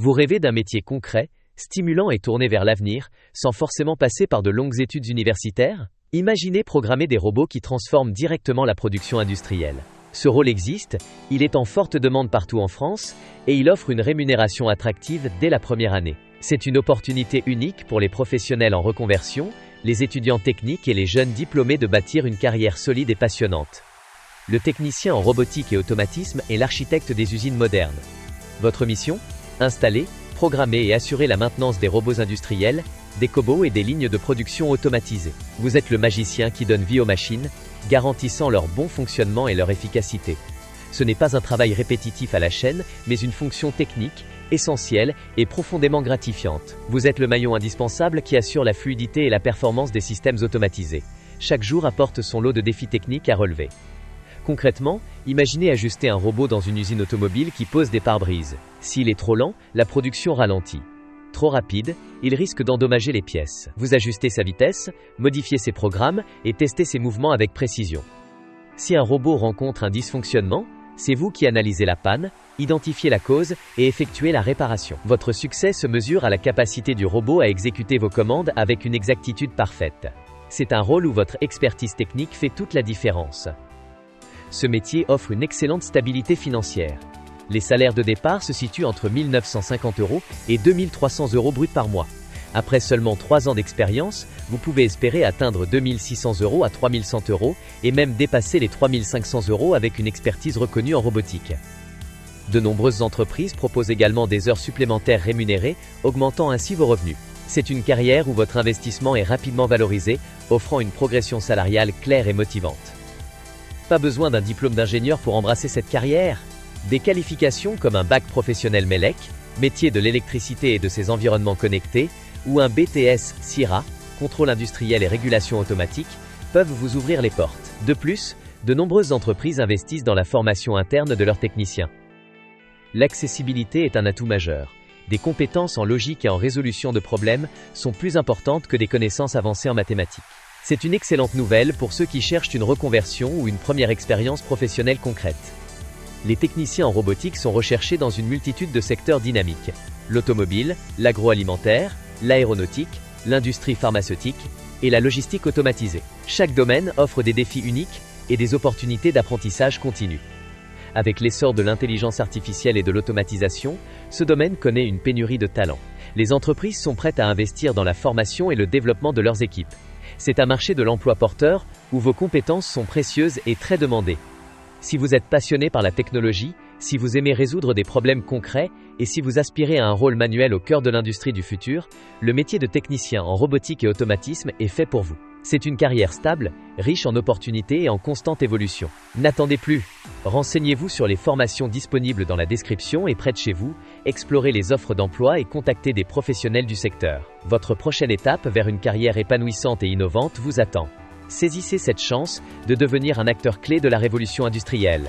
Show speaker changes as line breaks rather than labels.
Vous rêvez d'un métier concret, stimulant et tourné vers l'avenir, sans forcément passer par de longues études universitaires? Imaginez programmer des robots qui transforment directement la production industrielle. Ce rôle existe, il est en forte demande partout en France, et il offre une rémunération attractive dès la première année. C'est une opportunité unique pour les professionnels en reconversion, les étudiants techniques et les jeunes diplômés de bâtir une carrière solide et passionnante. Le technicien en robotique et automatisme est l'architecte des usines modernes. Votre mission? Installer, programmer et assurer la maintenance des robots industriels, des cobots et des lignes de production automatisées. Vous êtes le magicien qui donne vie aux machines, garantissant leur bon fonctionnement et leur efficacité. Ce n'est pas un travail répétitif à la chaîne, mais une fonction technique, essentielle et profondément gratifiante. Vous êtes le maillon indispensable qui assure la fluidité et la performance des systèmes automatisés. Chaque jour apporte son lot de défis techniques à relever. Concrètement, imaginez ajuster un robot dans une usine automobile qui pose des pare-brises. S'il est trop lent, la production ralentit. Trop rapide, il risque d'endommager les pièces. Vous ajustez sa vitesse, modifiez ses programmes et testez ses mouvements avec précision. Si un robot rencontre un dysfonctionnement, c'est vous qui analysez la panne, identifiez la cause et effectuez la réparation. Votre succès se mesure à la capacité du robot à exécuter vos commandes avec une exactitude parfaite. C'est un rôle où votre expertise technique fait toute la différence. Ce métier offre une excellente stabilité financière. Les salaires de départ se situent entre 1 950 € et 2 300 € bruts par mois. Après seulement 3 ans d'expérience, vous pouvez espérer atteindre 2 600 € à 3 100 € et même dépasser les 3 500 € avec une expertise reconnue en robotique. De nombreuses entreprises proposent également des heures supplémentaires rémunérées, augmentant ainsi vos revenus. C'est une carrière où votre investissement est rapidement valorisé, offrant une progression salariale claire et motivante. Pas besoin d'un diplôme d'ingénieur pour embrasser cette carrière. Des qualifications comme un bac professionnel MELEC, métier de l'électricité et de ses environnements connectés, ou un BTS CIRA, contrôle industriel et régulation automatique, peuvent vous ouvrir les portes. De plus, de nombreuses entreprises investissent dans la formation interne de leurs techniciens. L'accessibilité est un atout majeur. Des compétences en logique et en résolution de problèmes sont plus importantes que des connaissances avancées en mathématiques. C'est une excellente nouvelle pour ceux qui cherchent une reconversion ou une première expérience professionnelle concrète. Les techniciens en robotique sont recherchés dans une multitude de secteurs dynamiques. L'automobile, l'agroalimentaire, l'aéronautique, l'industrie pharmaceutique et la logistique automatisée. Chaque domaine offre des défis uniques et des opportunités d'apprentissage continu. Avec l'essor de l'intelligence artificielle et de l'automatisation, ce domaine connaît une pénurie de talents. Les entreprises sont prêtes à investir dans la formation et le développement de leurs équipes. C'est un marché de l'emploi porteur où vos compétences sont précieuses et très demandées. Si vous êtes passionné par la technologie, si vous aimez résoudre des problèmes concrets et si vous aspirez à un rôle manuel au cœur de l'industrie du futur, le métier de technicien en robotique et automatisme est fait pour vous. C'est une carrière stable, riche en opportunités et en constante évolution. N'attendez plus. Renseignez-vous sur les formations disponibles dans la description et près de chez vous, explorez les offres d'emploi et contactez des professionnels du secteur. Votre prochaine étape vers une carrière épanouissante et innovante vous attend. Saisissez cette chance de devenir un acteur clé de la révolution industrielle.